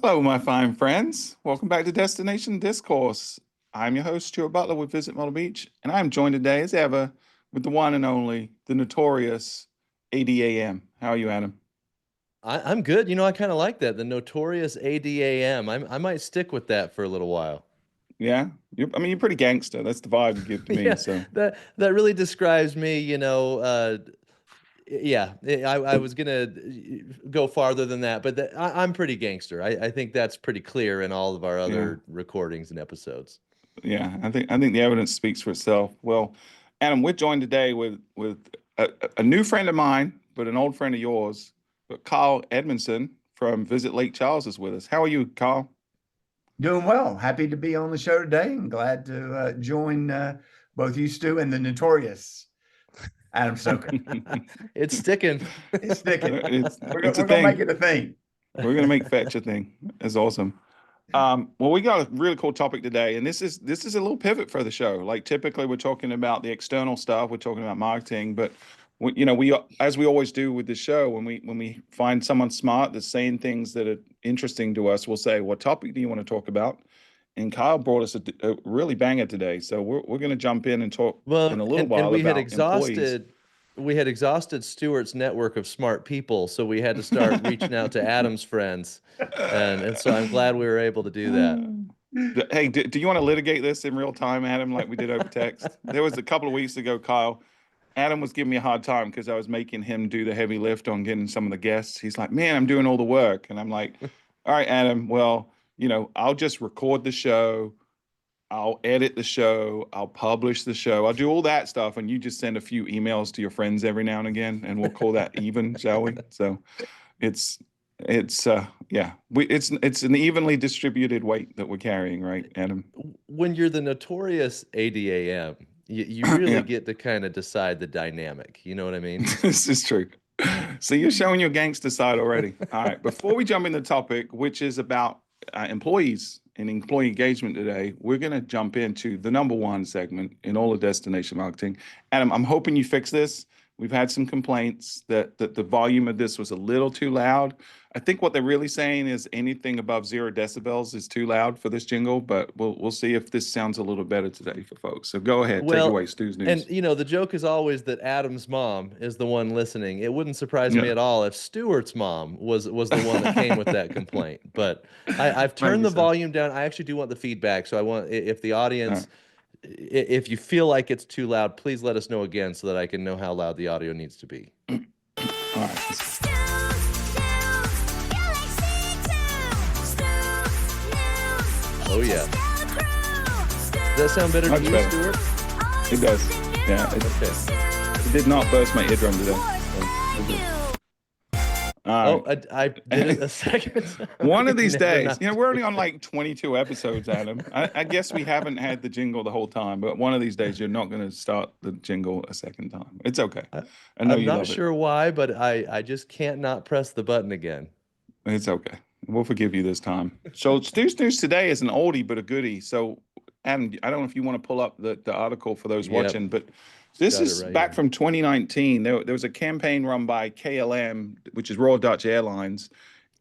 Hello, my fine friends. Welcome back to Destination Discourse. I'm your host, Stuart Butler with Visit Myrtle Beach, and I'm joined today, as ever, with the one and only, the notorious ADAM. How are you, Adam? I'm good. I kind of like that. The notorious ADAM. I might stick with that for a little while. Yeah, you're pretty gangster. That's the vibe you give to me. Yeah, So, that really describes me. Yeah, I was gonna go farther than that, but I'm pretty gangster. I think that's pretty clear in all of our yeah, other recordings and episodes. yeah. I think the evidence speaks for itself. Well, Adam, we're joined today with a new friend of mine, but an old friend of yours. But Kyle Edmiston from Visit Lake Charles is with us. How are you, Kyle? Doing well. Happy to be on the show today and glad to join both you, Stu, and the notorious Adam Stoker. It's sticking. It's sticking. It's a We're gonna make thing. it a thing. We're gonna make fetch a thing. That's awesome. Well, we got a really cool topic today, and this is a little pivot for the show. Like typically, we're talking about the external stuff, we're talking about marketing, but we as we always do with the show, when we find someone smart that's saying things that are interesting to us, we'll say, "What topic do you want to talk about?" And Kyle brought us a really banger today, so we're going to jump in and talk in Well, a little and while we had about employees. exhausted Stewart's network of smart people, so we had to start reaching out to Adam's friends, and so I'm glad we were able to do that. Hey, do you want to litigate this in real time, Adam, like we did over text? There was a couple of weeks ago, Kyle. Adam was giving me a hard time because I was making him do the heavy lift on getting some of the guests. He's like, "Man, I'm doing all the work." And I'm like, "All right, Adam, well, I'll just record the show. I'll edit the show. I'll publish the show. I'll do all that stuff. And you just send a few emails to your friends every now and again, and we'll call that even, shall we?" So it's yeah, it's an evenly distributed weight that we're carrying, right, Adam? When you're the notorious ADAM, you really Yeah. get to kind of decide the dynamic. You know what I mean? This is true. So you're showing your gangster side already. All right. Before we jump in the topic, which is about employees and employee engagement today, we're going to jump into the number one segment in all of destination marketing. Adam, I'm hoping you fix this. We've had some complaints that the volume of this was a little too loud. I think what they're really saying is anything above 0 decibels is too loud for this jingle, but we'll see if this sounds a little better today for folks. So go ahead, take it Well, away, Stu's and News. the joke is always that Adam's mom is the one listening. It wouldn't surprise me Yeah. at all if Stewart's mom was the one that came with that complaint. But I've turned Maybe the so. volume down. I actually do want the feedback. So I want if the All right. audience, if you feel like it's too loud, please let us know again so that I can know how loud the audio needs to be. All right. Oh yeah. Does that sound better to Much you, better. Stuart? It does. Yeah. Okay. It did not burst my eardrum today. So we're good. All Oh, right. I did it a second. One of these Never days, not. we're only on like 22 episodes, Adam. I guess we haven't had the jingle the whole time, but one of these days you're not going to start the jingle a second time. It's okay. I, I know I'm you not love it. sure why, but I just can't not press the button again. It's okay. We'll forgive you this time. So Stu's News today is an oldie but a goodie. So Adam, I don't know if you want to pull up the article for those Yep, watching, but this got it is right back here. from 2019. There was a campaign run by KLM, which is Royal Dutch Airlines,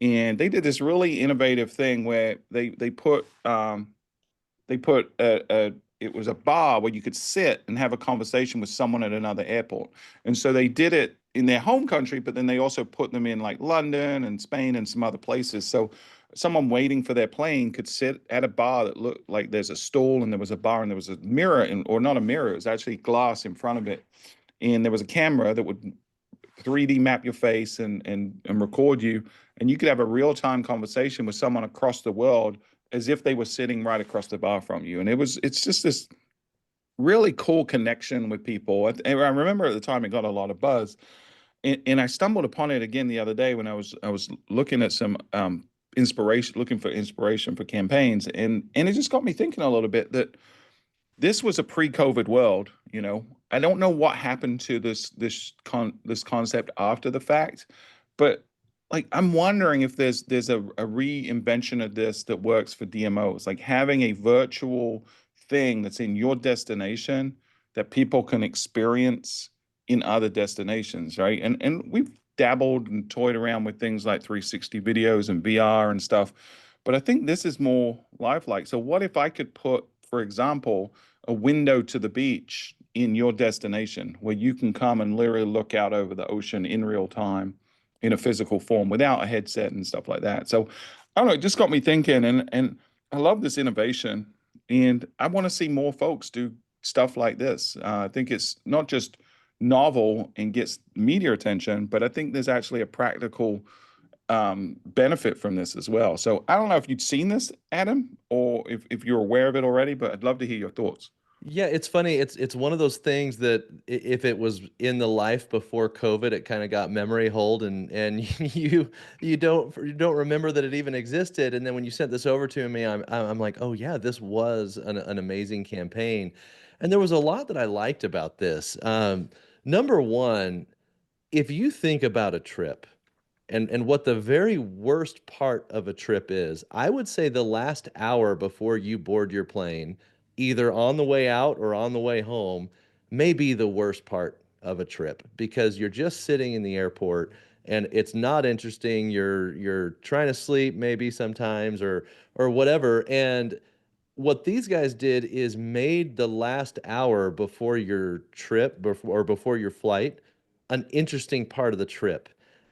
and they did this really innovative thing where they put it was a bar where you could sit and have a conversation with someone at another airport. And so they did it in their home country, but then they also put them in like London and Spain and some other places. So someone waiting for their plane could sit at a bar that looked like there's a stool and there was a bar and there was a mirror or not a mirror, it was actually glass in front of it. And there was a camera that would 3D map your face and record you, and you could have a real-time conversation with someone across the world as if they were sitting right across the bar from you. And it's just this really cool connection with people. And I remember at the time it got a lot of buzz, and I stumbled upon it again the other day when I was looking at some inspiration, looking for inspiration for campaigns, and it just got me thinking a little bit that this was a pre-COVID world. I don't know what happened to this concept after the fact, but like I'm wondering if there's a reinvention of this that works for DMOs, like having a virtual thing that's in your destination that people can experience in other destinations, right? And we've dabbled and toyed around with things like 360 videos and VR and stuff, but I think this is more lifelike. So what if I could put, for example, a window to the beach in your destination where you can come and literally look out over the ocean in real time in a physical form without a headset and stuff like that. So I don't know, it just got me thinking, and I love this innovation, and I want to see more folks do stuff like this. I think it's not just novel and gets media attention, but I think there's actually a practical benefit from this as well. So I don't know if you'd seen this, Adam, or if you're aware of it already, but I'd love to hear your thoughts. Yeah, it's funny. It's one of those things that if it was in the life before COVID, it kind of got memory hold, and you don't remember that it even existed. And then when you sent this over to me, I'm like, oh yeah, this was an amazing campaign, and there was a lot that I liked about this. Number one, if you think about a trip and what the very worst part of a trip is, I would say the last hour before you board your plane, either on the way out or on the way home, may be the worst part of a trip because you're just sitting in the airport and it's not interesting. You're trying to sleep maybe sometimes or whatever. And what these guys did is made the last hour before your trip or before your flight an interesting part of the trip.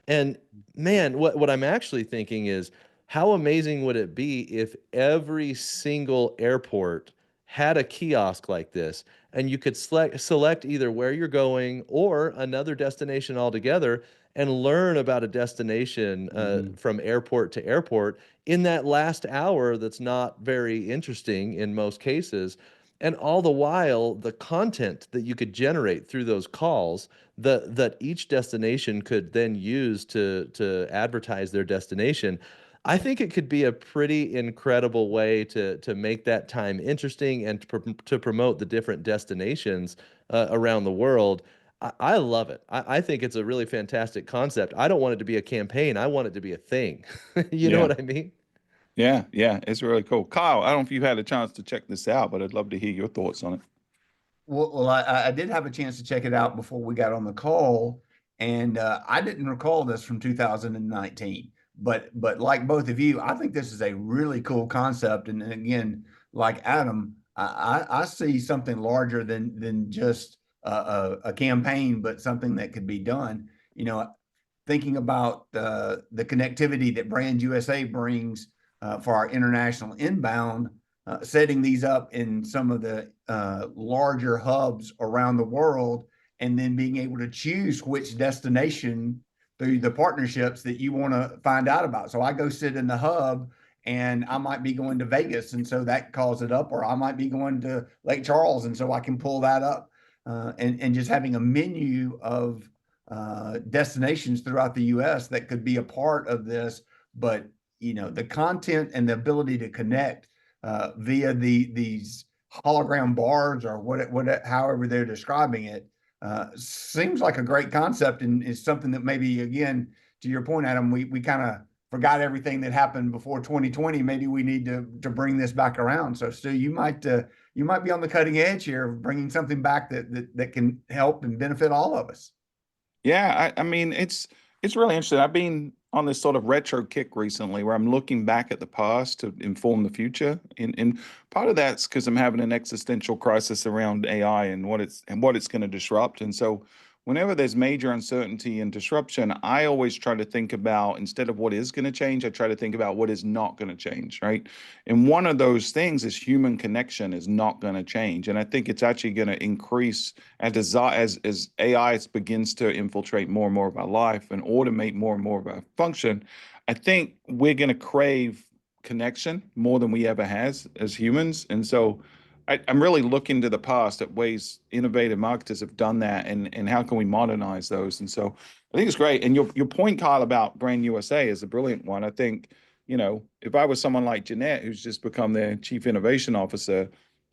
And man, what I'm actually thinking is how amazing would it be if every single airport had a kiosk like this and you could select either where you're going or another destination altogether and learn about a destination from airport to airport in that last hour that's not very interesting in most cases. And all the while, the content that you could generate through those calls that each destination could then use to advertise their destination, I think it could be a pretty incredible way to make that time interesting and to promote the different destinations around the world. I love it. I think it's a really fantastic concept. I don't want it to be a campaign. I want it to be a thing. You know Yeah. what I mean? Yeah, it's really cool. Kyle, I don't know if you had a chance to check this out, but I'd love to hear your thoughts on it. Well, I did have a chance to check it out before we got on the call, and I didn't recall this from 2019. But like both of you, I think this is a really cool concept. And again, like Adam, I see something larger than just a campaign, but something that could be done. You know, thinking about the connectivity that Brand USA brings for our international inbound, setting these up in some of the larger hubs around the world, and then being able to choose which destination through the partnerships that you want to find out about. So I go sit in the hub and I might be going to Vegas, and so that calls it up, or I might be going to Lake Charles, and so I can pull that up. And just having a menu of destinations throughout the U.S. that could be a part of this, but the content and the ability to connect via these hologram bars or however they're describing it seems like a great concept, and is something that maybe, again, to your point, Adam, we kind of forgot everything that happened before 2020. Maybe we need to bring this back around. So Stu, you might be on the cutting edge here of bringing something back that can help and benefit all of us. Yeah, I mean, it's really interesting. I've been on this sort of retro kick recently where I'm looking back at the past to inform the future. And part of that's because I'm having an existential crisis around AI and what it's going to disrupt. And so whenever there's major uncertainty and disruption, I always try to think about, instead of what is going to change, I try to think about what is not going to change, right? And one of those things is human connection is not going to change. And I think it's actually going to increase as AI begins to infiltrate more and more of our life and automate more and more of our function. I think we're going to crave connection more than we ever has as humans. And so I'm really looking to the past at ways innovative marketers have done that, and how can we modernize those. And so I think it's great. And your point, Kyle, about Brand USA is a brilliant one. I think, if I was someone like Jeanette, who's just become their chief innovation officer,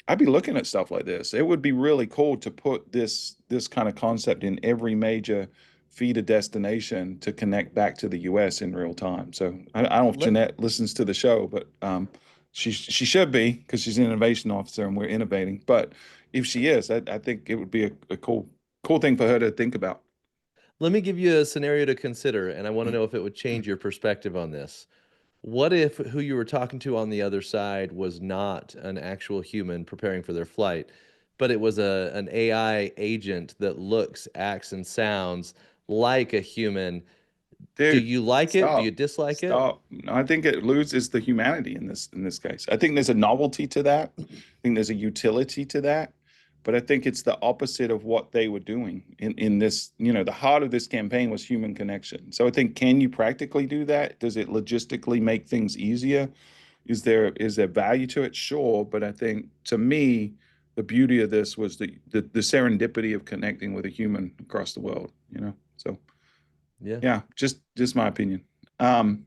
I'd be looking at stuff like this. It would be really cool to put this kind of concept in every major feeder destination to connect back to the US in real time. So I don't know if Let, Jeanette listens to the show, but she should be, because she's an innovation officer and we're innovating. But if she is, I think it would be a cool thing for her to think about. Let me give you a scenario to consider, and I want to know if it would change your perspective on this. What if who you were talking to on the other side was not an actual human preparing for their flight, but it was an AI agent that looks, acts, and sounds like a human? Do Dude, you like it? Do you stop. dislike it? Stop. No, I think it loses the humanity in this case. I think there's a novelty to that. I think there's a utility to that. But I think it's the opposite of what they were doing in this, the heart of this campaign was human connection. So I think, can you practically do that? Does it logistically make things easier? Is there value to it? Sure. But I think, to me, the beauty of this was the serendipity of connecting with a human across the world. So Yeah. yeah, just my opinion. Um,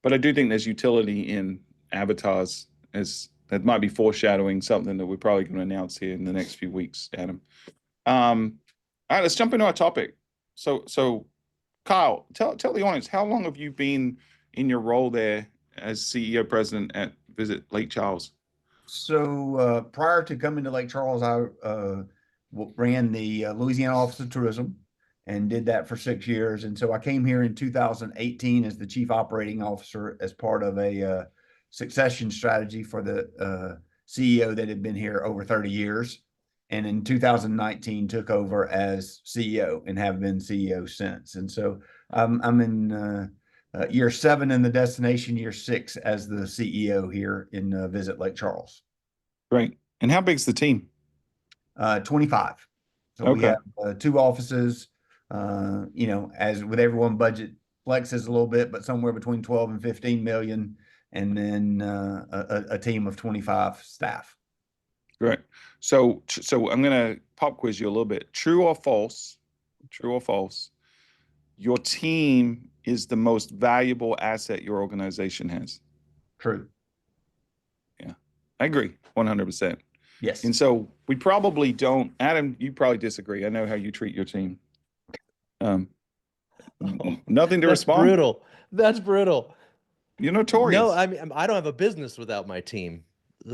but I do think there's utility in avatars, as that might be foreshadowing something that we're probably going to announce here in the next few weeks, Adam. All right, let's jump into our topic. So Kyle, tell the audience, how long have you been in your role there as CEO president at Visit Lake Charles? So prior to coming to Lake Charles, I ran the Louisiana Office of Tourism and did that for 6 years. And so I came here in 2018 as the chief operating officer as part of a succession strategy for the CEO that had been here over 30 years. And in 2019 took over as CEO and have been CEO since. And so I'm in year 7 in the destination, year 6 as the CEO here in Visit Lake Charles. Great. And how big's the team? 25. So we Okay. have 2 offices. As with everyone, budget flexes a little bit, but somewhere between 12 and 15 million, and then a team of 25 staff. Great. So I'm going to pop quiz you a little bit. True or false? True or false? Your team is the most valuable asset your organization has. True. Yeah, I agree 100%. Yes. And so we probably don't, Adam, you probably disagree. I know how you treat your team. Nothing to That's respond. brutal. That's brutal. You're notorious. No, I mean, I don't have a business without my team,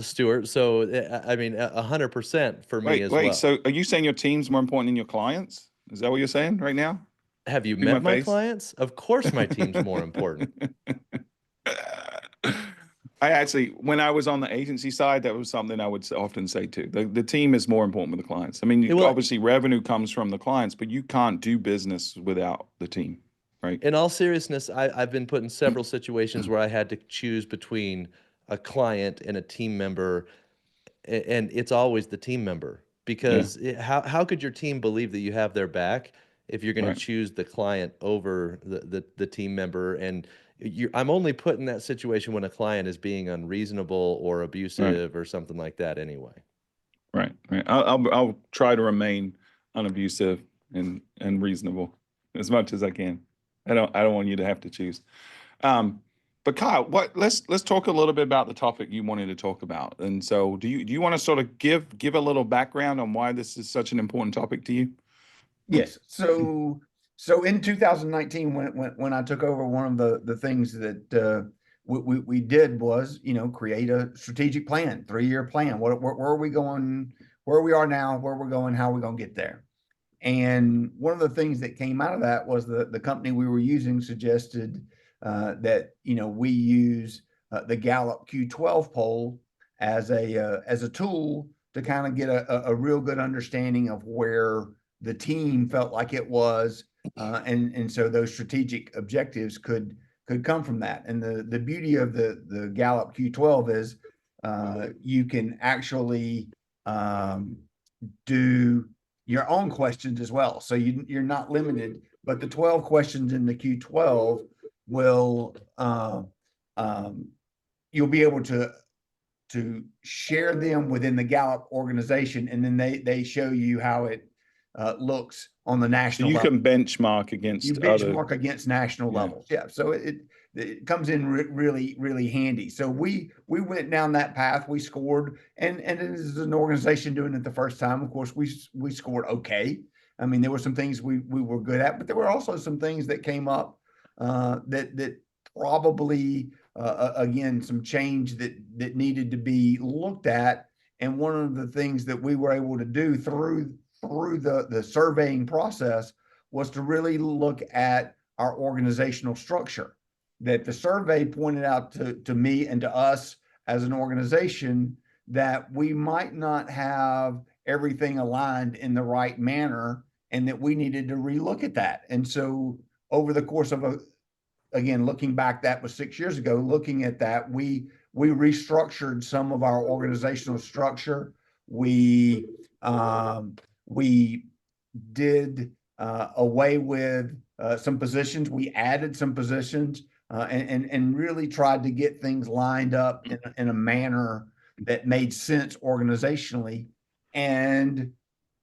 Stuart. So, I mean, 100% for me as Wait. well. So are you saying your team's more important than your clients? Is that what you're saying right now? Have you See my met my face? clients? Of course, my team's more important. I actually, when I was on the agency side, that was something I would often say too. The team is more important with the clients. I mean, Well, obviously revenue comes from the clients, but you can't do business without the team, right? in all seriousness, I've been put in several situations where I had to choose between a client and a team member, and it's always the team member, Yeah, because how could your team believe that you have their back if you're going to right, choose the client over the team member? And I'm only put in that situation when a client is being unreasonable or right, abusive or something like that anyway. right. I'll try to remain unabusive and reasonable as much as I can. I don't want you to have to choose. But Kyle, let's talk a little bit about the topic you wanted to talk about. And so do you want to sort of give a little background on why this is such an important topic to you? Yes. So in 2019, when I took over, one of the things that we did was, create a strategic plan, 3-year plan. Where are we going? Where we are now? Where we're going? How are we going to get there? And one of the things that came out of that was the company we were using suggested that we use the Gallup Q12 poll as a tool to kind of get a real good understanding of where the team felt like it was, and so those strategic objectives could come from that. And the beauty of the Gallup Q12 is you can actually do your own questions as well. So you're not limited, but the 12 questions in the Q12 will you'll be able to share them within the Gallup organization, and then they show you how it looks on the So national you level. can benchmark You against other. benchmark against national Yeah, levels. Yeah. So it comes in really handy. So we went down that path. We scored, and as an organization doing it the first time, of course, we scored okay. I mean, there were some things we were good at, but there were also some things that came up that probably again, some change that needed to be looked at. And one of the things that we were able to do through the surveying process was to really look at our organizational structure. that the survey pointed out to me and to us as an organization that we might not have everything aligned in the right manner, and that we needed to relook at that. And so over the course of again, looking back, that was 6 years ago, looking at that, we restructured some of our organizational structure. We did away with some positions. We added some positions, and really tried to get things lined up in a manner that made sense organizationally. And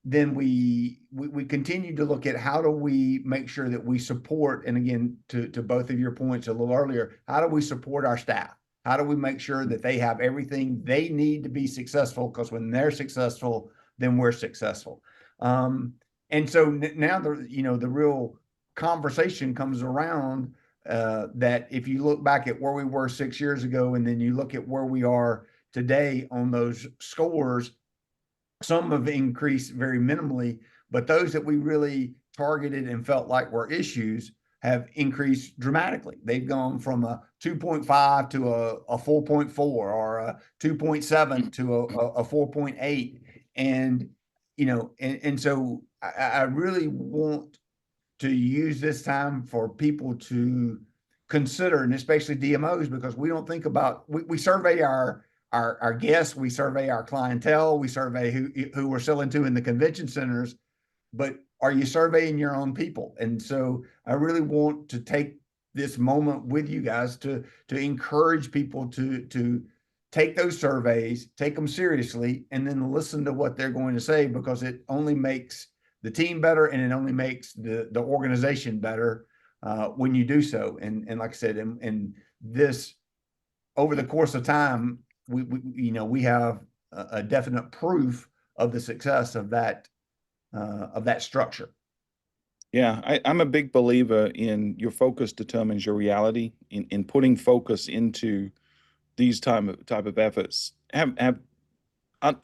then we continue to look at how do we make sure that we support, and again, to both of your points a little earlier, how do we support our staff? How do we make sure that they have everything they need to be successful? Because when they're successful, then we're successful. And so now the real conversation comes around that if you look back at where we were 6 years ago, and then you look at where we are today on those scores, some have increased very minimally, but those that we really targeted and felt like were issues have increased dramatically. They've gone from a 2.5 to a 4.4, or a 2.7 to a 4.8. And, and so I really want to use this time for people to consider, and especially DMOs, because we don't think about, we survey our guests, we survey our clientele, we survey who we're selling to in the convention centers, but are you surveying your own people? And so I really want to take this moment with you guys to encourage people to take those surveys, take them seriously, and then listen to what they're going to say, because it only makes the team better, and it only makes the organization better when you do so. And like I said, and this, over the course of time, we have a definite proof of the success of that structure. Yeah, I'm a big believer in your focus determines your reality. In putting focus into these type of efforts have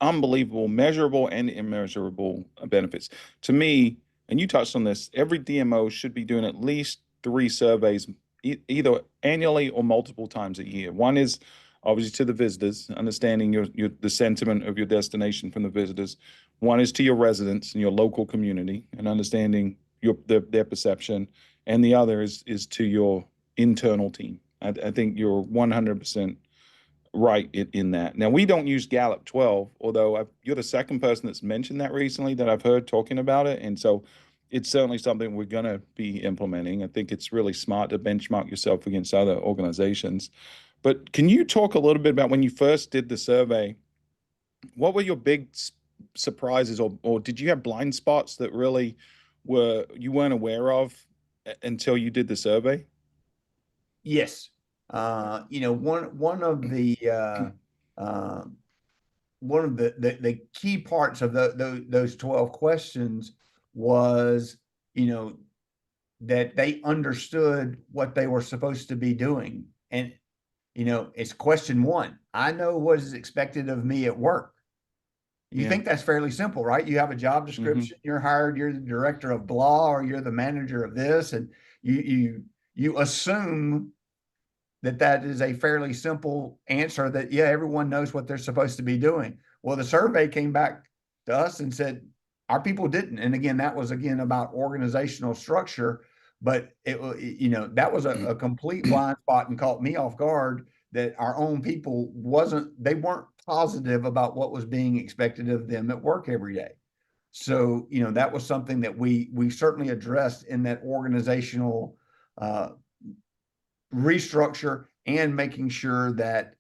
unbelievable, measurable and immeasurable benefits. To me, and you touched on this, every DMO should be doing at least 3 surveys, either annually or multiple times a year. One is obviously to the visitors, understanding the sentiment of your destination from the visitors. One is to your residents and your local community, and understanding their perception. And the other is to your internal team. I think you're 100% right in that. Now, we don't use Gallup 12, although you're the second person that's mentioned that recently that I've heard talking about it. And so it's certainly something we're going to be implementing. I think it's really smart to benchmark yourself against other organizations. But can you talk a little bit about when you first did the survey, what were your big surprises, or did you have blind spots that really you weren't aware of until you did the survey? Yes. One of the key parts of those 12 questions was, that they understood what they were supposed to be doing. And, it's question 1. I know what is expected of me at work. You think that's fairly simple, right? You have a job description, you're hired, you're the director of blah, or you're the manager of this, and you assume that is a fairly simple answer, that everyone knows what they're supposed to be doing. Well, the survey came back to us and said our people didn't. And again, that was about organizational structure, but that was a complete blind spot, and caught me off guard, that our own people weren't positive about what was being expected of them at work every day. So, that was something that we certainly addressed in that organizational restructure, and making sure that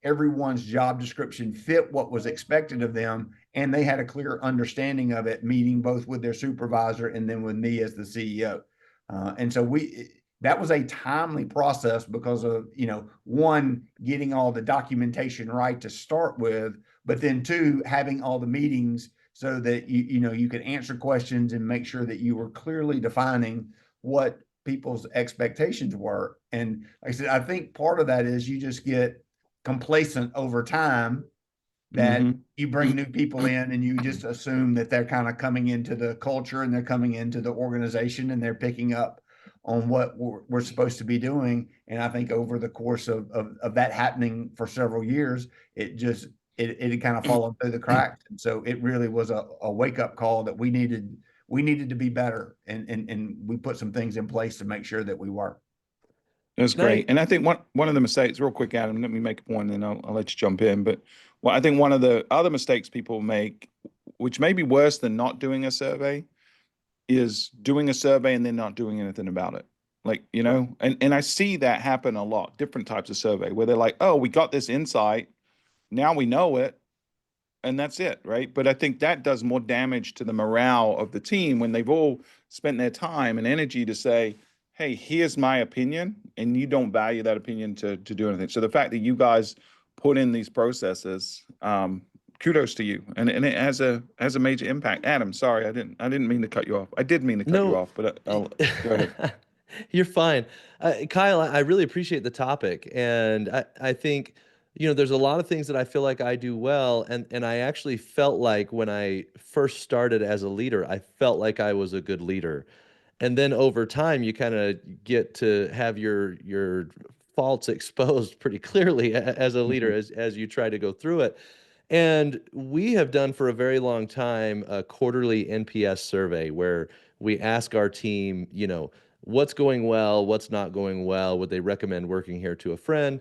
everyone's job description fit what was expected of them, and they had a clear understanding of it, meeting both with their supervisor and then with me as the CEO. And so that was a timely process, because of, one, getting all the documentation right to start with, but then 2, having all the meetings so that you could answer questions and make sure that you were clearly defining what people's expectations were. And like I said, I think part of that is you just get complacent over time, that you bring new people in and you just assume that they're kind of coming into the culture, and they're coming into the organization, and they're picking up on what we're supposed to be doing. And I think over the course of that happening for several years, it had kind of fallen through the cracks. And so it really was a wake up call that we needed to be better. And we put some things in place to make sure that we were. That's great. And I think one of the mistakes, real quick, Adam, let me make a point and then I'll let you jump in. But I think one of the other mistakes people make, which may be worse than not doing a survey, is doing a survey and then not doing anything about it. Like, and I see that happen a lot, different types of survey where they're like, oh, we got this insight. Now we know it. And that's it, right? But I think that does more damage to the morale of the team when they've all spent their time and energy to say, hey, here's my opinion, and you don't value that opinion to do anything. So the fact that you guys put in these processes, kudos to you, and it has a major impact. Adam, sorry, I didn't mean to cut you off. I did mean to cut you off, but I'll go ahead. You're fine. Kyle, I really appreciate the topic. And I think, there's a lot of things that I feel like I do well. And I actually felt like when I first started as a leader, I felt like I was a good leader. And then over time, you kind of get to have your faults exposed pretty clearly as a leader as you try to go through it. And we have done for a very long time a quarterly NPS survey where we ask our team, what's going well, what's not going well, would they recommend working here to a friend?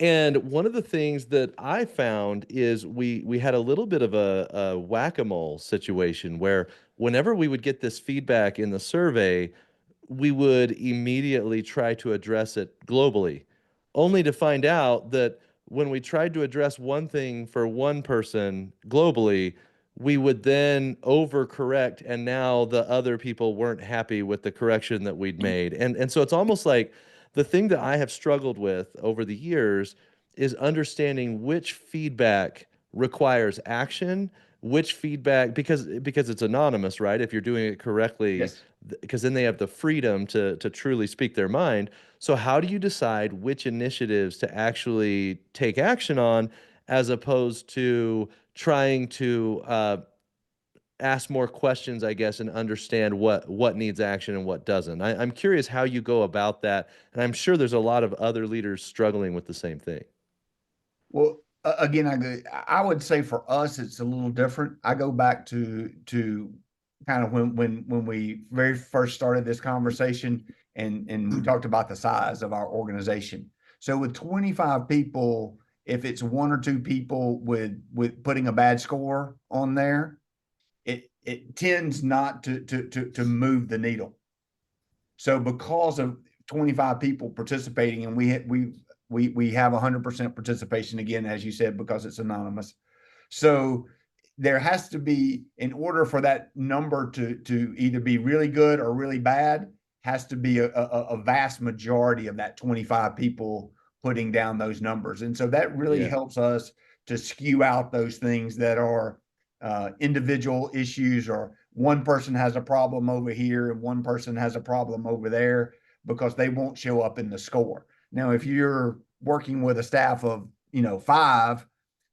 And one of the things that I found is we had a little bit of a whack-a-mole situation where whenever we would get this feedback in the survey, we would immediately try to address it globally, only to find out that when we tried to address one thing for one person globally, we would then overcorrect, and now the other people weren't happy with the correction that we'd made. And so it's almost like the thing that I have struggled with over the years is understanding which feedback requires action, which feedback, because it's anonymous, right? If you're doing it correctly, Yes. because then they have the freedom to truly speak their mind. So how do you decide which initiatives to actually take action on, as opposed to trying to ask more questions, I guess, and understand what needs action and what doesn't? I'm curious how you go about that, and I'm sure there's a lot of other leaders struggling with the same thing. Well, again, I would say for us, it's a little different. I go back to kind of when we very first started this conversation, and we talked about the size of our organization. So with 25 people, if it's one or two people with putting a bad score on there, it tends not to move the needle. So because of 25 people participating, and we have 100% participation, again, as you said, because it's anonymous. So there has to be, in order for that number to either be really good or really bad, has to be a vast majority of that 25 people putting down those numbers. And so that really helps us to skew out those things that are individual issues, or one person has a problem over here and one person has a problem over there, because they won't show up in the score. Now, if you're working with a staff of, 5,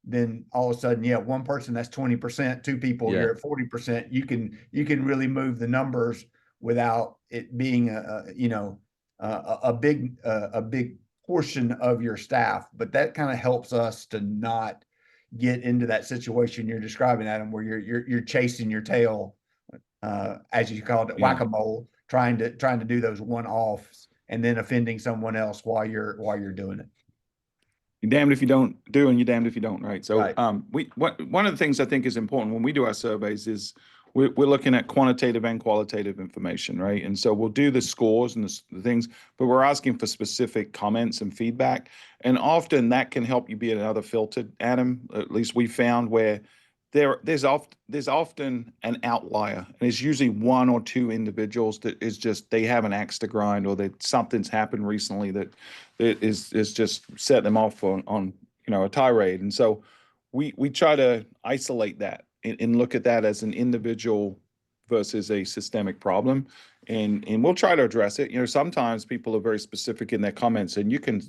then all of a sudden, one person, that's 20%, two people, you're at 40%. You can really move the numbers without it being a big portion of your staff. But that kind of helps us to not get into that situation you're describing, Adam, where you're chasing your tail, as you called it, whack-a-mole, trying to do those one-offs and then offending someone else while you're doing it. You're damned if you don't do, and you're damned if you don't, right? So Right. One of the things I think is important when we do our surveys is we're looking at quantitative and qualitative information, right? And so we'll do the scores and the things, but we're asking for specific comments and feedback. And often that can help you be another filter, Adam. At least we found where there's often an outlier, and it's usually one or two individuals that is just, they have an axe to grind, or that something's happened recently that is just set them off on a tirade. And so we try to isolate that and look at that as an individual versus a systemic problem, and we'll try to address it. Sometimes people are very specific in their comments, and you can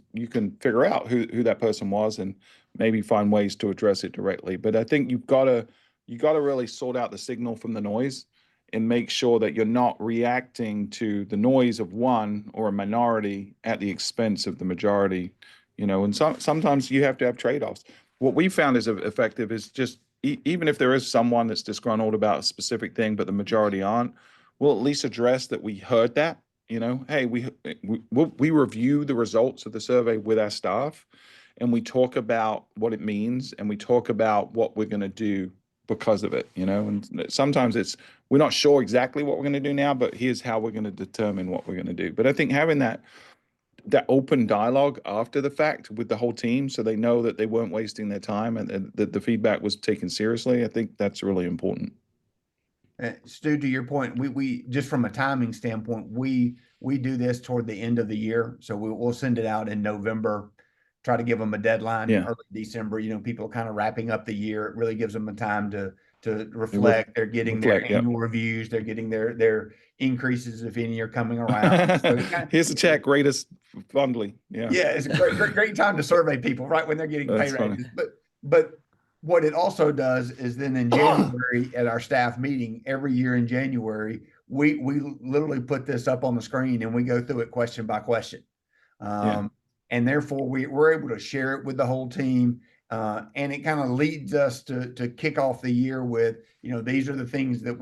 figure out who that person was and maybe find ways to address it directly. But I think you got to really sort out the signal from the noise, and make sure that you're not reacting to the noise of one or a minority at the expense of the majority, and sometimes you have to have trade-offs. What we found is effective is just even if there is someone that's disgruntled about a specific thing, but the majority aren't, we'll at least address that we heard that, hey, we review the results of the survey with our staff, and we talk about what it means, and we talk about what we're going to do because of it, and sometimes we're not sure exactly what we're going to do now, but here's how we're going to determine what we're going to do. But I think having that open dialogue after the fact with the whole team, so they know that they weren't wasting their time and that the feedback was taken seriously, I think that's really important. Stu, to your point, we just from a timing standpoint, we do this toward the end of the year, so we'll send it out in November. Try to give them a deadline in early December. People kind of wrapping up the year. It really gives them a time to reflect. They're getting their annual reviews. They're getting their increases, if any, are coming around. So here's the check. Rate us fondly. Yeah, it's a great time to survey people right when they're getting pay raises. But what it also does is then in January at our staff meeting every year in January, we literally put this up on the screen and we go through it question by question. And therefore we're able to share it with the whole team. And it kind of leads us to kick off the year with, these are the things that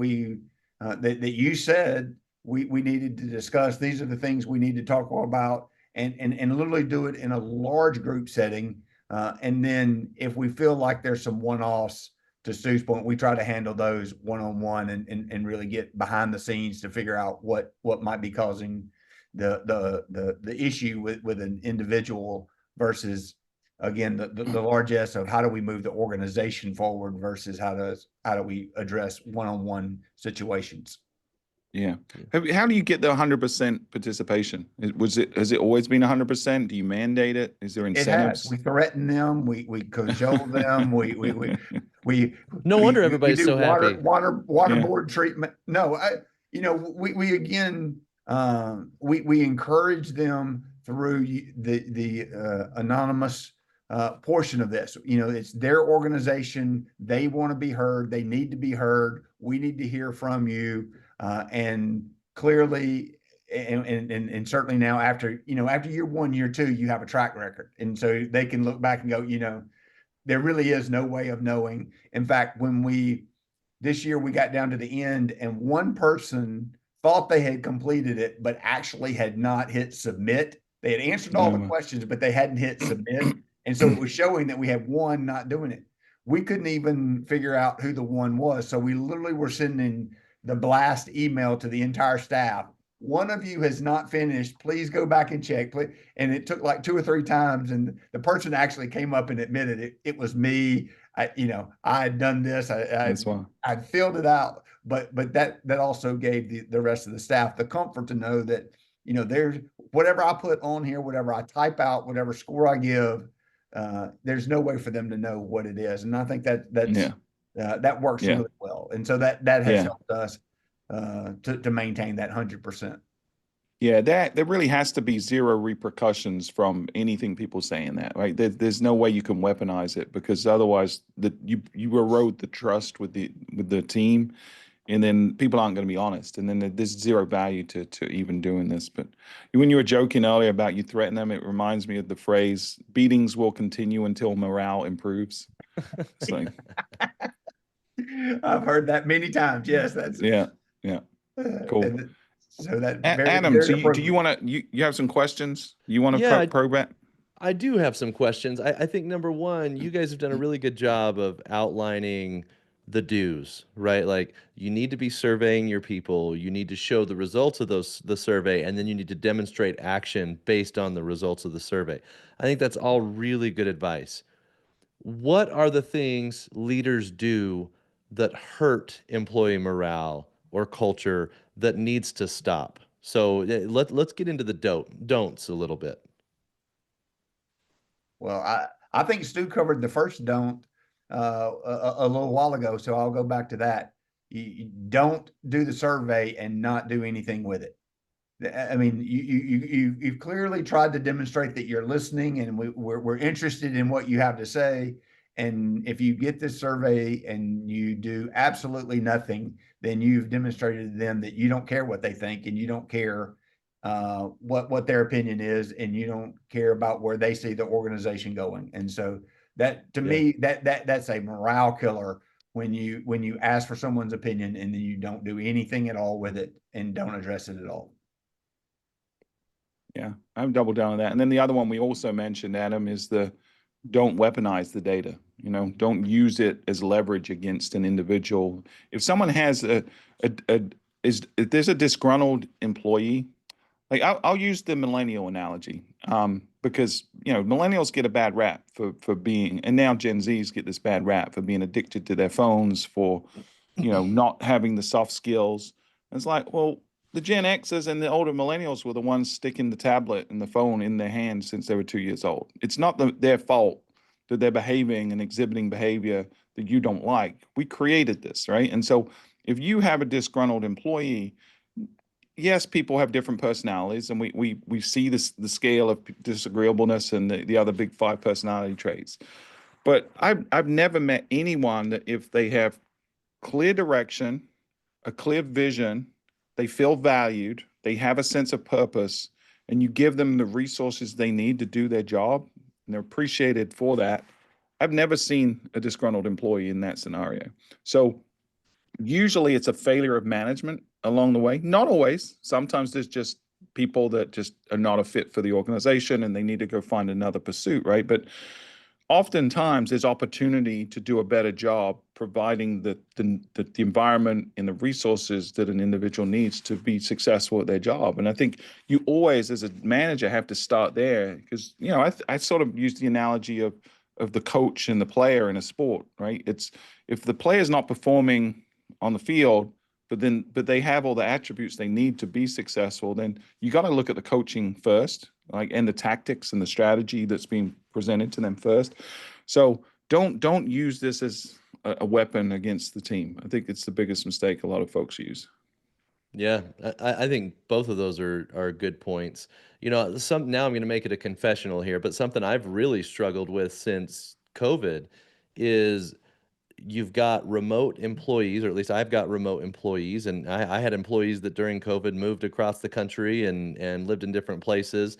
that you said we needed to discuss. These are the things we need to talk about, and literally do it in a large group setting. And then if we feel like there's some one-offs, to Stu's point, we try to handle those one-on-one and really get behind the scenes to figure out what might be causing the issue with an individual versus, again, the largesse of how do we move the organization forward versus how do we address one-on-one situations. Yeah. How do you get the 100% participation? Has it always been 100%? Do you mandate it? Is there incentives? It has. We threaten them. We cajole them. We no wonder everybody's so happy. Waterboard treatment. No, we again, we encourage them through the anonymous portion of this. It's their organization. They want to be heard. They need to be heard. We need to hear from you. And clearly, and certainly now after year one, year two, you have a track record. And so they can look back and go, there really is no way of knowing. In fact, this year we got down to the end and one person thought they had completed it, but actually had not hit submit. They had answered all the questions, but they hadn't hit submit. And so it was showing that we had one not doing it. We couldn't even figure out who the one was. So we literally were sending the blast email to the entire staff. One of you has not finished. Please go back and check. And it took like 2 or 3 times. And the person actually came up and admitted it. It was me. I had done this. I'd filled it out. But that also gave the rest of the staff the comfort to know that, there's whatever I put on here, whatever I type out, whatever score I give, there's no way for them to know what it is. And I think that works really well. And so that has helped us to maintain that 100%. Yeah, there really has to be zero repercussions from anything people say in that, right? There's no way you can weaponize it, because otherwise you erode the trust with the team, and then people aren't going to be honest, and then there's zero value to even doing this. But when you were joking earlier about you threaten them, it reminds me of the phrase, beatings will continue until morale improves. It's like, I've heard that many times. Yes, that's yeah. Cool. So that Adam, so do you want to? You have some questions? You want to probe at? I do have some questions. I think number one, you guys have done a really good job of outlining the do's, right? Like, you need to be surveying your people. You need to show the results of the survey, and then you need to demonstrate action based on the results of the survey. I think that's all really good advice. What are the things leaders do that hurt employee morale or culture that needs to stop? So let's get into the don'ts a little bit. Well, I think Stu covered the first don't a little while ago, so I'll go back to that. You don't do the survey and not do anything with it. I mean, you've clearly tried to demonstrate that you're listening and we're interested in what you have to say, And if you get this survey and you do absolutely nothing, then you've demonstrated to them that you don't care what they think, and you don't care what their opinion is, and you don't care about where they see the organization going. And so that, to me, that's a morale killer when you ask for someone's opinion and then you don't do anything at all with it and don't address it at all. Yeah, I'm double down on that. And then the other one we also mentioned, Adam, is the don't weaponize the data. You know, don't use it as leverage against an individual. If someone has if there's a disgruntled employee, like I'll use the millennial analogy, because millennials get a bad rap for being, and now Gen Zs get this bad rap for being addicted to their phones, for not having the soft skills. And it's like, well, the Gen Xers and the older millennials were the ones sticking the tablet and the phone in their hands since they were 2 years old. It's not their fault that they're behaving and exhibiting behavior that you don't like. We created this, right? And so if you have a disgruntled employee, yes, people have different personalities, and we see the scale of disagreeableness and the other big five personality traits. But I've never met anyone that, if they have clear direction, a clear vision, they feel valued, they have a sense of purpose, and you give them the resources they need to do their job, and they're appreciated for that. I've never seen a disgruntled employee in that scenario. So usually it's a failure of management along the way. Not always. Sometimes there's just people that just are not a fit for the organization and they need to go find another pursuit, right? But oftentimes there's opportunity to do a better job providing the environment and the resources that an individual needs to be successful at their job. And I think you always, as a manager, have to start there, because I sort of use the analogy of the coach and the player in a sport, right? It's, if the player is not performing on the field, but they have all the attributes they need to be successful, then you got to look at the coaching first, and the tactics and the strategy that's being presented to them first. So don't use this as a weapon against the team. I think it's the biggest mistake a lot of folks use. Yeah, I think both of those are good points. Now I'm going to make it a confessional here, but something I've really struggled with since COVID is, you've got remote employees, or at least I've got remote employees, and I had employees that during COVID moved across the country and lived in different places,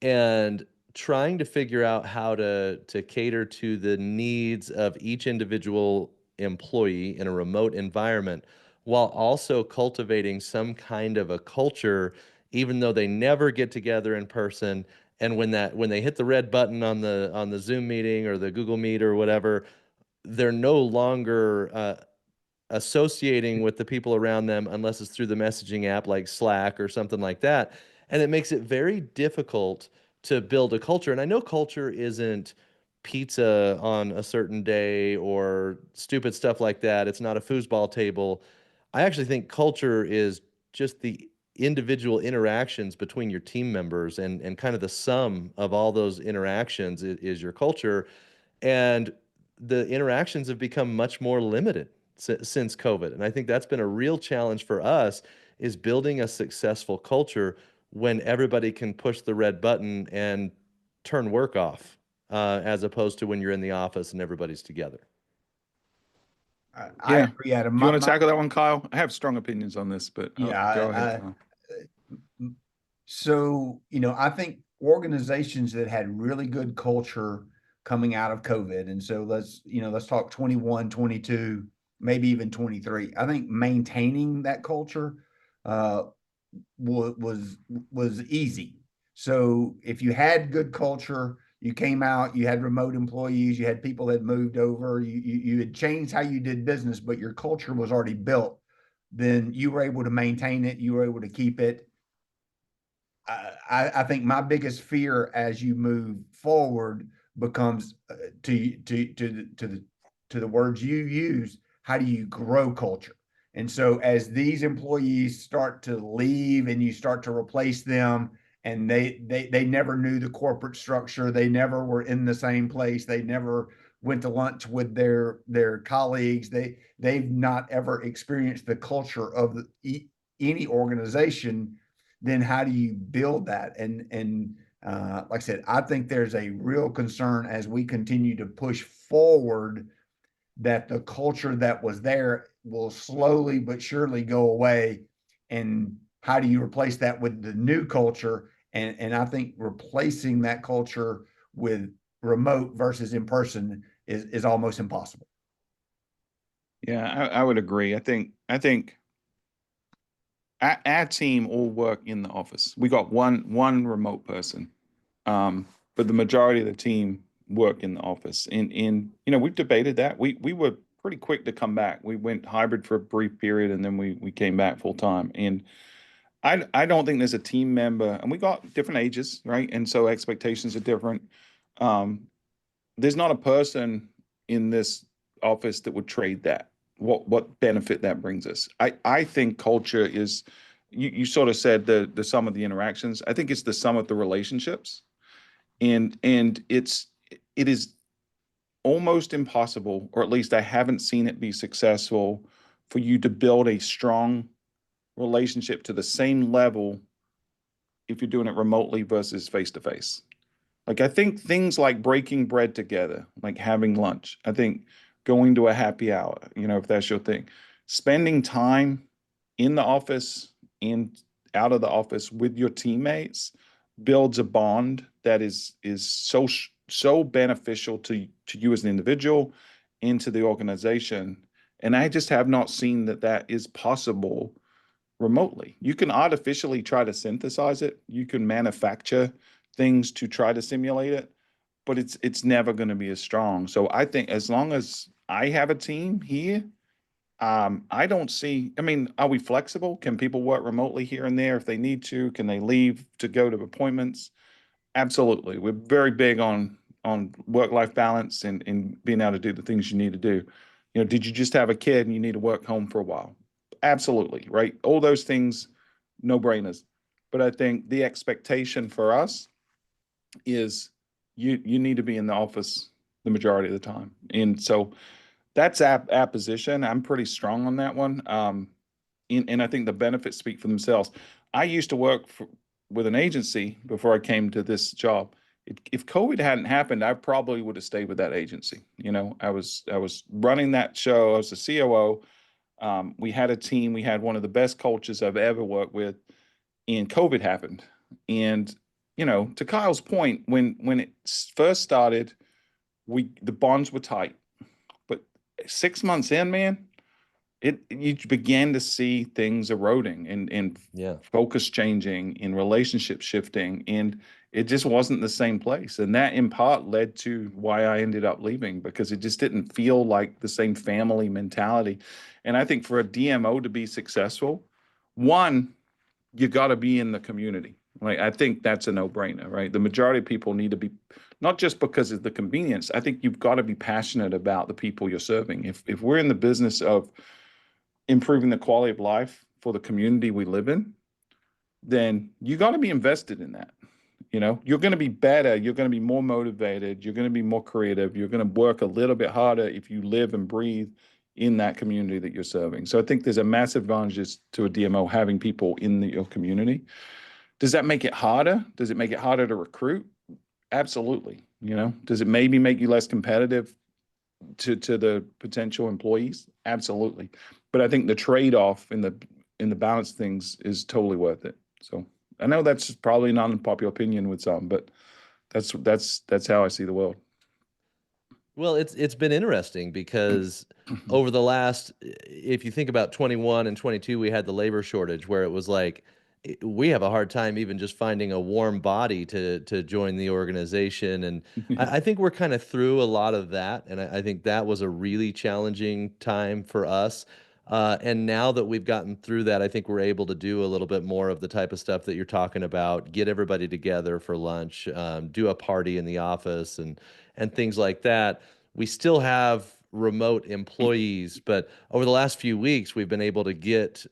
and trying to figure out how to cater to the needs of each individual employee in a remote environment, while also cultivating some kind of a culture, even though they never get together in person. And when they hit the red button on the Zoom meeting or the Google Meet or whatever, they're no longer associating with the people around them unless it's through the messaging app like Slack or something like that. And it makes it very difficult to build a culture. And I know culture isn't pizza on a certain day or stupid stuff like that. It's not a foosball table. I actually think culture is just the individual interactions between your team members, and kind of the sum of all those interactions is your culture. And the interactions have become much more limited since COVID. And I think that's been a real challenge for us, is building a successful culture when everybody can push the red button and turn work off, as opposed to when you're in the office and everybody's together. I agree, Adam. Do you want to tackle that one, Kyle? I have strong opinions on this, but go ahead. So, I think organizations that had really good culture coming out of COVID, and so let's talk 21, 22, maybe even 23. I think maintaining that culture was easy. So if you had good culture, you came out, you had remote employees, you had people that moved over, you had changed how you did business, but your culture was already built, then you were able to maintain it, you were able to keep it. I think my biggest fear as you move forward becomes to the words you use, how do you grow culture? And so as these employees start to leave and you start to replace them, and they never knew the corporate structure, they never were in the same place, they never went to lunch with their colleagues, they've not ever experienced the culture of any organization, then how do you build that? And Like I said, I think there's a real concern as we continue to push forward that the culture that was there will slowly but surely go away. And how do you replace that with the new culture? And I think replacing that culture with remote versus in person is almost impossible. Yeah, I would agree. I think our team all work in the office. We got one remote person, but the majority of the team work in the office. And we've debated that. We were pretty quick to come back. We went hybrid for a brief period, and then we came back full time. And I don't think there's a team member, and we got different ages, right? And so expectations are different. Um, there's not a person in this office that would trade that. What benefit that brings us? I think culture is. You sort of said the sum of the interactions. I think it's the sum of the relationships, and it is almost impossible, or at least I haven't seen it be successful, for you to build a strong relationship to the same level if you're doing it remotely versus face to face. Like I think things like breaking bread together, like having lunch, I think going to a happy hour, if that's your thing, spending time in the office and out of the office with your teammates builds a bond that is so beneficial to you as an individual and to the organization. And I just have not seen that is possible remotely. You can artificially try to synthesize it. You can manufacture things to try to simulate it, but it's never going to be as strong. So I think as long as I have a team here, I don't see. I mean, are we flexible? Can people work remotely here and there if they need to? Can they leave to go to appointments? Absolutely. We're very big on work-life balance and being able to do the things you need to do. Did you just have a kid and you need to work home for a while? Absolutely, right? All those things, no brainers. But I think the expectation for us is you need to be in the office the majority of the time. And so that's our position. I'm pretty strong on that one. And I think the benefits speak for themselves. I used to work with an agency before I came to this job. If COVID hadn't happened, I probably would have stayed with that agency. I was running that show. I was the COO. We had a team. We had one of the best cultures I've ever worked with, and COVID happened. And to Kyle's point, when it first started, the bonds were tight. But 6 months in, man, you began to see things eroding and Yeah. focus changing and relationship shifting, and it just wasn't the same place. And that in part led to why I ended up leaving, because it just didn't feel like the same family mentality. And I think for a DMO to be successful, one, you got to be in the community. Like I think that's a no-brainer, right? The majority of people need to be, not just because of the convenience. I think you've got to be passionate about the people you're serving. If we're in the business of improving the quality of life for the community we live in, then you got to be invested in that. You're going to be better. You're going to be more motivated. You're going to be more creative. You're going to work a little bit harder if you live and breathe in that community that you're serving. So I think there's a massive advantage to a DMO having people in your community. Does that make it harder? Does it make it harder to recruit? Absolutely. Does it maybe make you less competitive to the potential employees? Absolutely. But I think the trade-off in the balance things is totally worth it. So I know that's probably not an unpopular opinion with some, but that's how I see the world. Well, it's been interesting because over the last, if you think about 21 and 22, we had the labor shortage where it was like we have a hard time even just finding a warm body to join the organization, and I think we're kind of through a lot of that, and I think that was a really challenging time for us. And now that we've gotten through that, I think we're able to do a little bit more of the type of stuff that you're talking about, get everybody together for lunch, do a party in the office, and things like that. We still have remote employees, but over the last few weeks, we've been able to get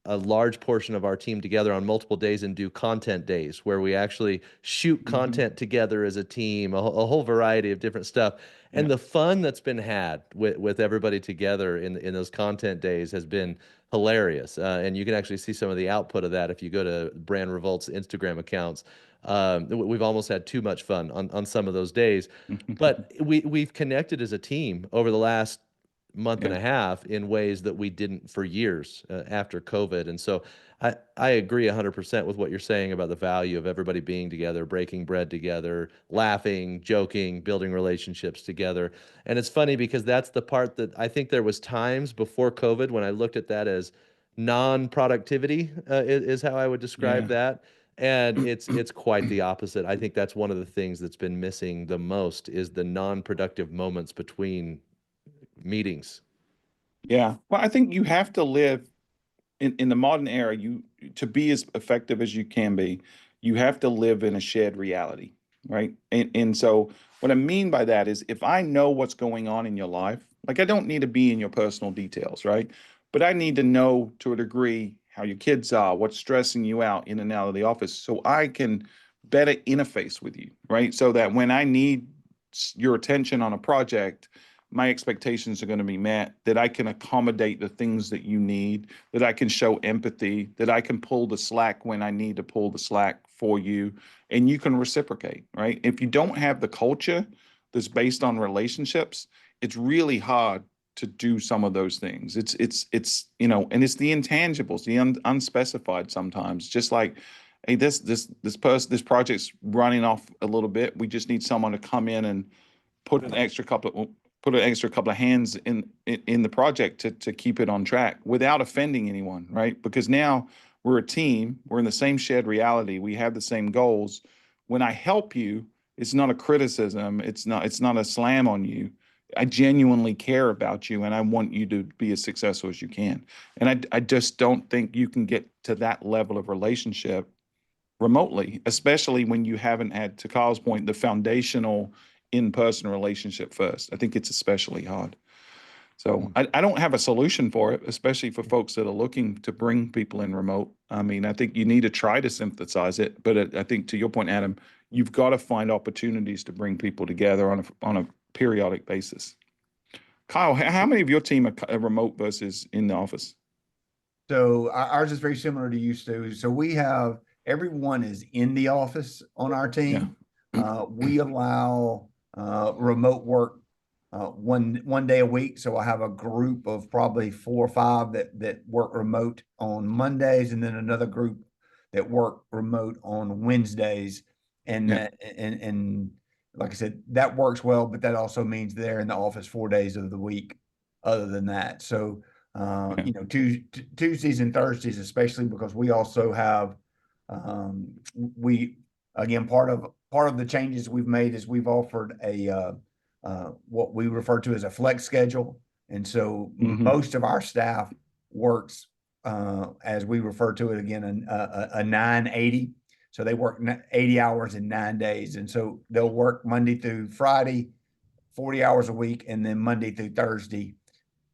a large portion of our team together on multiple days and do content days where we actually shoot content together as a team, a whole variety of different stuff. And the fun that's been had with everybody together in those content days has been hilarious. And you can actually see some of the output of that if you go to Brand Revolt's Instagram accounts. We've almost had too much fun on some of those days, but we've connected as a team over the last month and Yeah. a half in ways that we didn't for years after COVID. And so I agree 100% with what you're saying about the value of everybody being together, breaking bread together, laughing, joking, building relationships together. And it's funny because that's the part that I think there was times before COVID when I looked at that as non-productivity, is how I would describe Yeah. that. And it's quite the opposite. I think that's one of the things that's been missing the most is the non-productive moments between meetings. Yeah. Well, I think you have to live in the modern era, to be as effective as you can be, you have to live in a shared reality, right? And so what I mean by that is if I know what's going on in your life, like I don't need to be in your personal details, right? But I need to know to a degree how your kids are, what's stressing you out in and out of the office, so I can better interface with you, right? So that when I need your attention on a project, my expectations are going to be met, that I can accommodate the things that you need, that I can show empathy, that I can pull the slack when I need to pull the slack for you, and you can reciprocate, right? If you don't have the culture that's based on relationships, it's really hard to do some of those things. It's and it's the intangibles, the unspecified sometimes. Just like, hey, this project's running off a little bit. We just need someone to come in and put an extra couple of hands in the project to keep it on track without offending anyone, right? Because now we're a team, we're in the same shared reality, we have the same goals. When I help you, it's not a criticism, it's not a slam on you. I genuinely care about you and I want you to be as successful as you can. And I just don't think you can get to that level of relationship remotely, especially when you haven't had, to Kyle's point, the foundational in-person relationship first. I think it's especially hard. So I don't have a solution for it, especially for folks that are looking to bring people in remote. I mean, I think you need to try to synthesize it, but I think to your point, Adam, you've got to find opportunities to bring people together on a periodic basis. Kyle, how many of your team are remote versus in the office? So ours is very similar to you, Stu. So we have everyone is in the office on our Yeah. team. We allow remote work one day a week. So I have a group of probably 4 or 5 that work remote on Mondays, and then another group that work remote on Wednesdays. And Yeah. and like I said, that works well, but that also means they're in the office 4 days of the week. Other than that, so Yeah. Tuesdays and Thursdays, especially because we also have, we, again, part of the changes we've made is we've offered what we refer to as a flex schedule. And so Hmm. most of our staff works, as we refer to it again, a 980. So they work 80 hours in 9 days. And so they'll work Monday through Friday, 40 hours a week, and then Monday through Thursday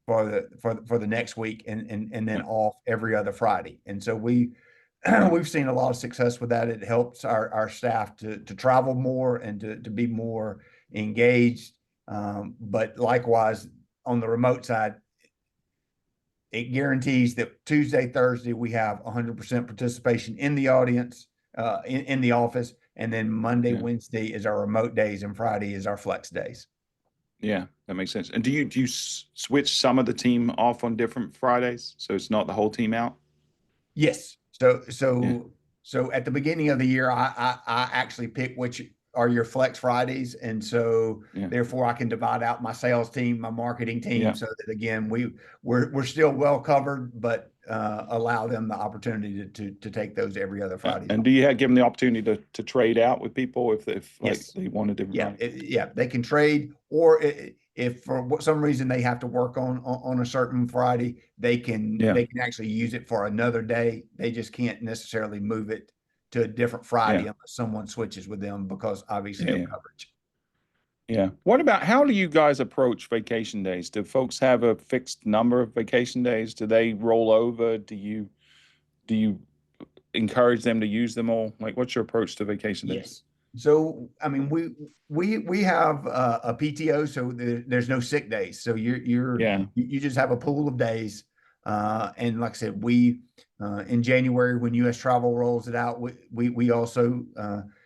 for the next week, and then Yeah. off every other Friday. And so we've seen a lot of success with that. It helps our staff to travel more and to be more engaged. But likewise, on the remote side, it guarantees that Tuesday, Thursday, we have 100% participation in the audience, in the office. And then Monday, Yeah. Wednesday is our remote days, and Friday is our flex days. Yeah, that makes sense. And do you switch some of the team off on different Fridays so it's not the whole team out? Yes. So Yeah. so so at the beginning of the year, I actually pick which are your flex Fridays, and so Yeah. therefore I can divide out my sales team, my marketing team, Yeah. so that again we're still well covered, but allow them the opportunity to take those every other Yeah. Friday And off. do you give them the opportunity to trade out with people if like Yes. they want a different Yeah, Friday? yeah, they can trade, or if for some reason they have to work on a certain Friday, Yeah. they can actually use it for another day. They just can't necessarily move it to a different Friday Yeah. unless someone switches with them because obviously Yeah. of Yeah. coverage. Yeah. What about how do you guys approach vacation days? Do folks have a fixed number of vacation days? Do they roll over? Do you encourage them to use them all? Like, what's your approach to vacation days? Yes. So, I mean, we have a PTO, so there's no sick days. So Yeah. you just have a pool of days. And like I said, we in January when U.S. travel rolls it out, we also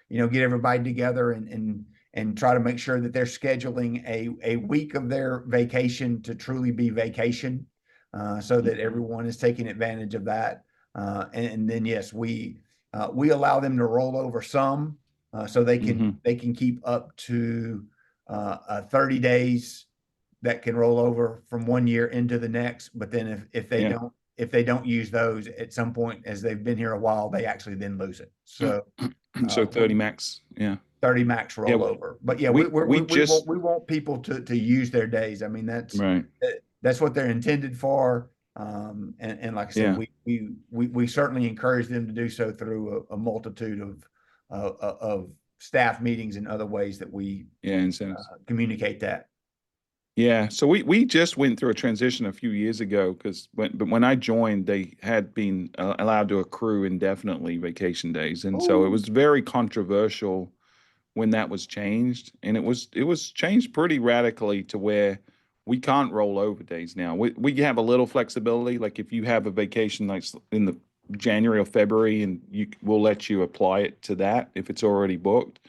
get everybody together and try to make sure that they're scheduling a week of their vacation to truly be vacation, so that everyone is taking advantage of that. And then, yes, we allow them to roll over some, so they can keep up to 30 days that can roll over from one year into the next. But then if they don't use those at some point, as they've been here a while, they actually then lose it. So So 30 max. Yeah. 30 max Yeah, rollover. But yeah, we we want people to use their days. I mean, right. that's what they're intended for. And like I said, Yeah. we certainly encourage them to do so through a multitude of staff meetings and other ways that we incentives. Communicate that. Yeah, so we just went through a transition a few years ago, because when I joined, they had been allowed to accrue indefinitely vacation days, and so it was very controversial when that was changed, and it was changed pretty radically to where we can't roll over days now. We have a little flexibility, like if you have a vacation like in the January or February, and we'll let you apply it to that if it's already booked.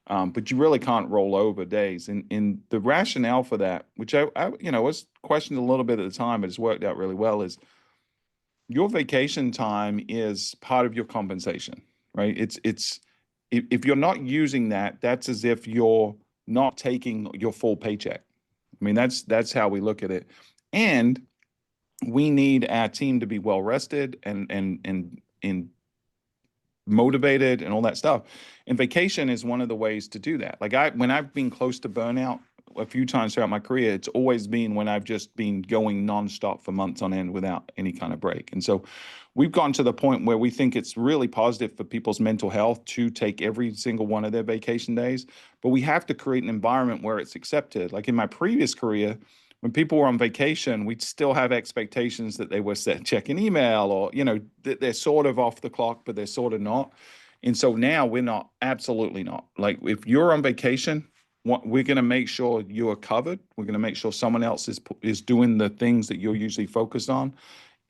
But you really can't roll over days. And the rationale for that, which I was questioned a little bit at the time, but it's worked out really well, is your vacation time is part of your compensation, right? It's if you're not using that, that's as if you're not taking your full paycheck. I mean, that's how we look at it. And we need our team to be well rested and motivated and all that stuff. And vacation is one of the ways to do that. Like when I've been close to burnout a few times throughout my career, it's always been when I've just been going nonstop for months on end without any kind of break. And so we've gotten to the point where we think it's really positive for people's mental health to take every single one of their vacation days, but we have to create an environment where it's accepted. Like in my previous career, when people were on vacation, we'd still have expectations that they were checking email, or, that they're sort of off the clock, but they're sort of not. And so now we're not, absolutely not. Like if you're on vacation, we're going to make sure you are covered. We're going to make sure someone else is doing the things that you're usually focused on.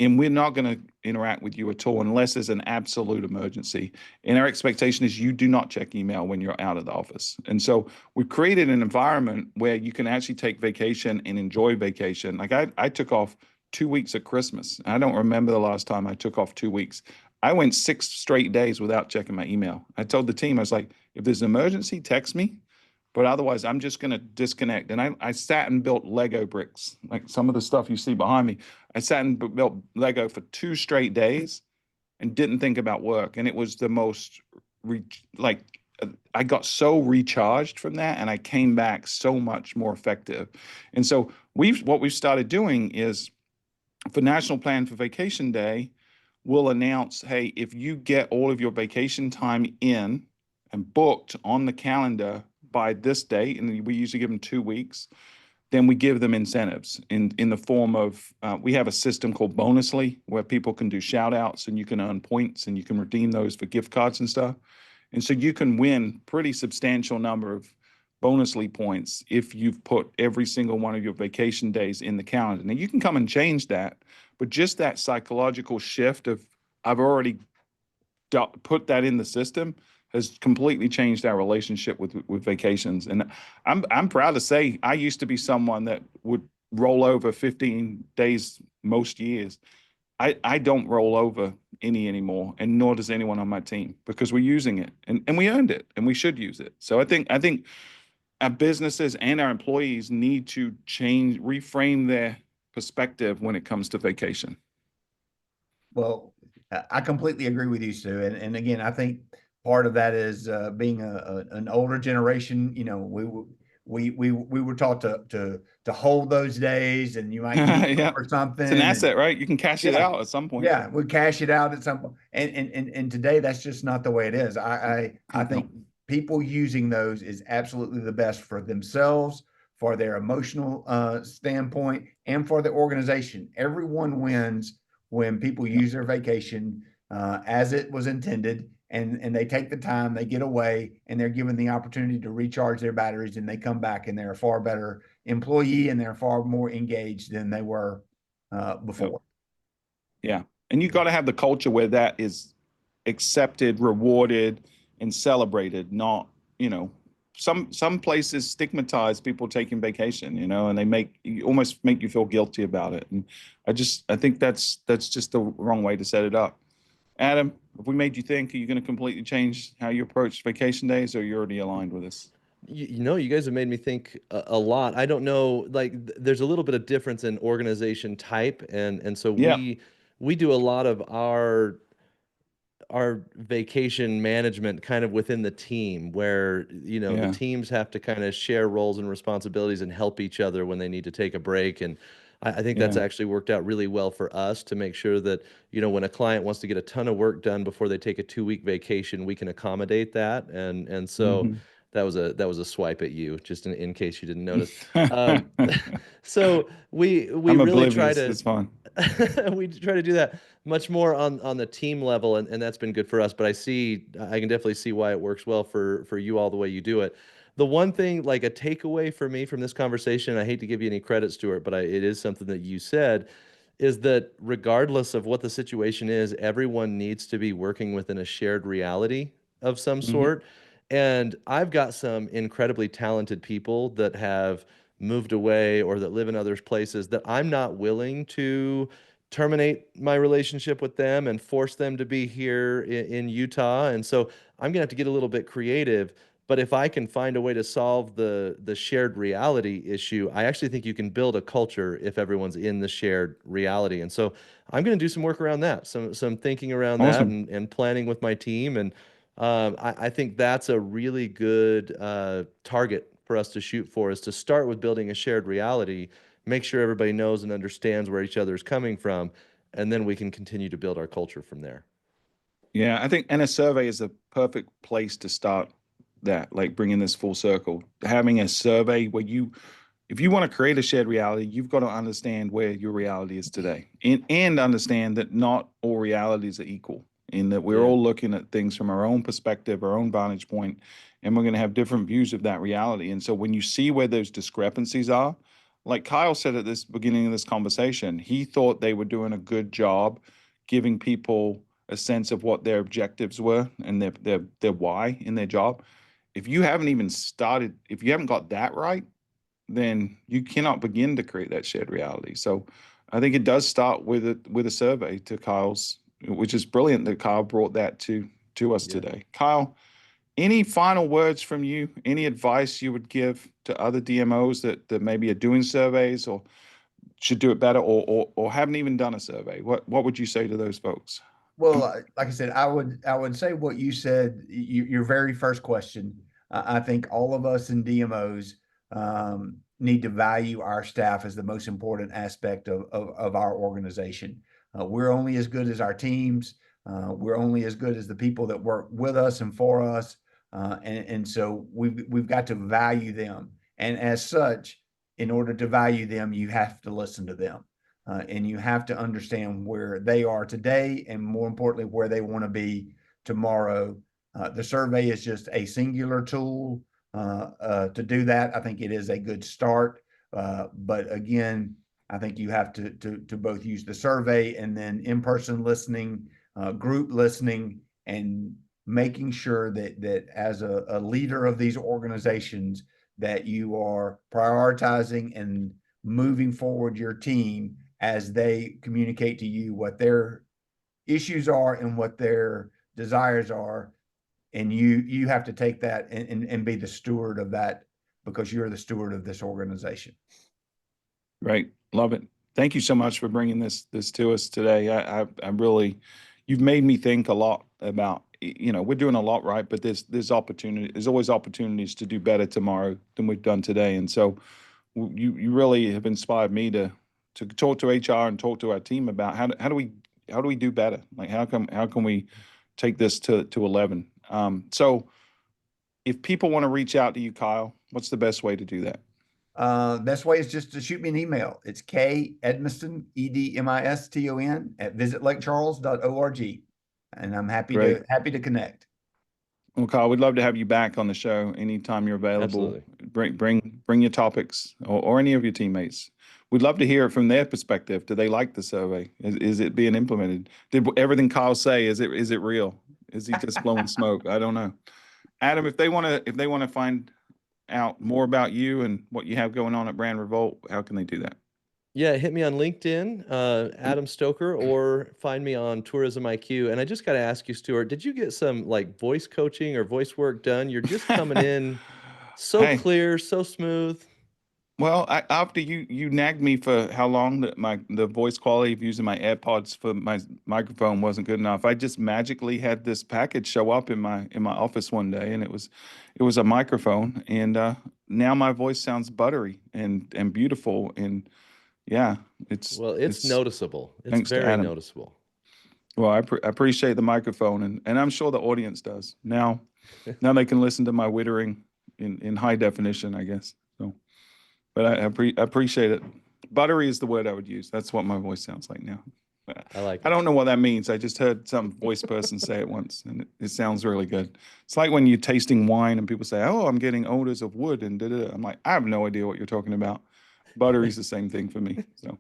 And we're not going to interact with you at all unless there's an absolute emergency. And our expectation is you do not check email when you're out of the office. And so we've created an environment where you can actually take vacation and enjoy vacation. Like I took off 2 weeks at Christmas. I don't remember the last time I took off 2 weeks. I went 6 straight days without checking my email. I told the team, I was like, if there's an emergency, text me. But otherwise, I'm just going to disconnect. And I sat and built Lego bricks, like some of the stuff you see behind me. I sat and built Lego for 2 straight days and didn't think about work. And it was the most, I got so recharged from that, and I came back so much more effective. And so what we've started doing is, for National Plan for Vacation Day, we'll announce, hey, if you get all of your vacation time in and booked on the calendar by this date, and we usually give them 2 weeks, then we give them incentives in the form of, we have a system called Bonusly, where people can do shout outs and you can earn points and you can redeem those for gift cards and stuff. And so you can win pretty substantial number of Bonusly points if you've put every single one of your vacation days in the calendar. Now you can come and change that, but just that psychological shift of, I've already put that in the system, has completely changed our relationship with vacations. And I'm proud to say I used to be someone that would roll over 15 days most years. I don't roll over anymore, and nor does anyone on my team, because we're using it and we earned it and we should use it. So I think our businesses and our employees need to reframe their perspective when it comes to vacation. Well, I completely agree with you, Stu. And again, I think part of that is being an older generation. We were taught to hold those days, and you might use them for something. It's an asset, right? You can cash it out at some point. Yeah, we cash it out at some point. And today that's just not the way it is. I think people using those is absolutely the best for themselves, for their emotional standpoint, and for the organization. Everyone wins when people use their vacation as it was intended, and they take the time, they get away, and they're given the opportunity to recharge their batteries, and they come back and they're a far better employee and they're far more engaged than they were before. Yeah. And you got to have the culture where that is accepted, rewarded, and celebrated, not, you know, some places stigmatize people taking vacation, you know, and they almost make you feel guilty about it. And I think that's just the wrong way to set it up. Adam, if we made you think, are you going to completely change how you approach vacation days, or you're already aligned with us? You know, you guys have made me think a lot. I don't know, like there's a little bit of difference in organization type, and so Yeah, we do a lot of our vacation management kind of within the team, where you know the yeah, teams have to kind of share roles and responsibilities and help each other when they need to take a break. And I think that's yeah. actually worked out really well for us to make sure that, you know, when a client wants to get a ton of work done before they take a 2 week vacation, we can accommodate that. And so Hmm. that was a swipe at you, just in case you didn't notice. Um, so we I'm really try oblivious. to It's fine. we try to do that much more on the team level, and that's been good for us. But I can definitely see why it works well for you all the way you do it. The one thing, like a takeaway for me from this conversation, I hate to give you any credit, Stuart, but it is something that you said, is that regardless of what the situation is, everyone needs to be working within a shared reality of some Hmm. sort. And I've got some incredibly talented people that have moved away or that live in other places that I'm not willing to terminate my relationship with them and force them to be here in Utah. And so I'm gonna have to get a little bit creative. But if I can find a way to solve the shared reality issue, I actually think you can build a culture if everyone's in the shared reality. And so I'm going to do some work around that, some thinking around that, Awesome. and planning with my team. And I think that's a really good target for us to shoot for, is to start with building a shared reality, make sure everybody knows and understands where each other is coming from, and then we can continue to build our culture from there. Yeah, I think, and a survey is a perfect place to start that, like bringing this full circle. Having a survey where if you want to create a shared reality, you've got to understand where your reality is today, and understand that not all realities are equal, in that we're Yeah. all looking at things from our own perspective, our own vantage point, and we're going to have different views of that reality. And so when you see where those discrepancies are, like Kyle said at this beginning of this conversation, he thought they were doing a good job giving people a sense of what their objectives were and their why in their job. If you haven't even started, if you haven't got that right, then you cannot begin to create that shared reality. So I think it does start with a survey, to Kyle's, which is brilliant that Kyle brought that to us Yeah. today. Kyle, any final words from you? Any advice you would give to other DMOs that maybe are doing surveys or should do it better, or haven't even done a survey? What would you say to those folks? Well, like I said, I would say what you said. Your very first question. I think all of us in DMOs need to value our staff as the most important aspect of our organization. We're only as good as our teams. We're only as good as the people that work with us and for us. And so we've got to value them. And as such, in order to value them, you have to listen to them. And you have to understand where they are today, and more importantly, where they want to be tomorrow. The survey is just a singular tool to do that. I think it is a good start, but again, I think you have to both use the survey and then in-person listening, group listening, and making sure that as a leader of these organizations, that you are prioritizing and moving forward your team as they communicate to you what their issues are and what their desires are. And you have to take that and be the steward of that, because you're the steward of this organization. Right. Love it. Thank you so much for bringing this to us today. I really, you've made me think a lot about, you know, we're doing a lot right, but there's opportunity. There's always opportunities to do better tomorrow than we've done today. And so you really have inspired me to talk to HR and talk to our team about how do we do better? Like how can we take this to 11? So if people want to reach out to you, Kyle, what's the best way to do that? Best way is just to shoot me an email. It's K Edmiston, Edmiston at visitlakecharles.org. And I'm Great. happy to connect. Well, Kyle, we'd love to have you back on the show anytime you're available. Absolutely. Bring your topics, or any of your teammates. We'd love to hear it from their perspective. Do they like the survey? Is it being implemented? Did everything Kyle say, is it real? Is he just blowing smoke? I don't know. Adam, if they want to find out more about you and what you have going on at Brand Revolt, how can they do that? Yeah, hit me on LinkedIn, Adam Stoker, or find me on Tourism IQ. And I just got to ask you, Stuart, did you get some like voice coaching or voice work done? You're just coming in so Hey, clear, so smooth. well, after you nagged me for how long that the voice quality of using my AirPods for my microphone wasn't good enough, I just magically had this package show up in my office one day, and it was a microphone, and now my voice sounds buttery and beautiful, and yeah, Well, it's noticeable. It's thanks to very Adam. noticeable. Well, I appreciate the microphone, and I'm sure the audience does. Now they can listen to my wittering in high definition, I guess. So, but I appreciate it. Buttery is the word I would use. That's what my voice sounds like now. I like I it. don't know what that means. I just heard some voice person say it once, and it sounds really good. It's like when you're tasting wine and people say, "Oh, I'm getting odors of wood," and da-da-da. I'm like, I have no idea what you're talking about. Buttery's the same thing for me. So,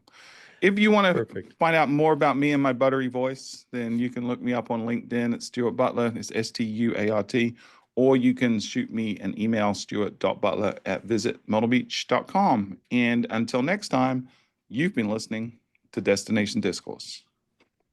if you want to Perfect. find out more about me and my buttery voice, then you can look me up on LinkedIn at Stuart Butler. It's Stuart. Or you can shoot me an email, stuart.butler@visitmyrtlebeach.com. And until next time, you've been listening to Destination Discourse.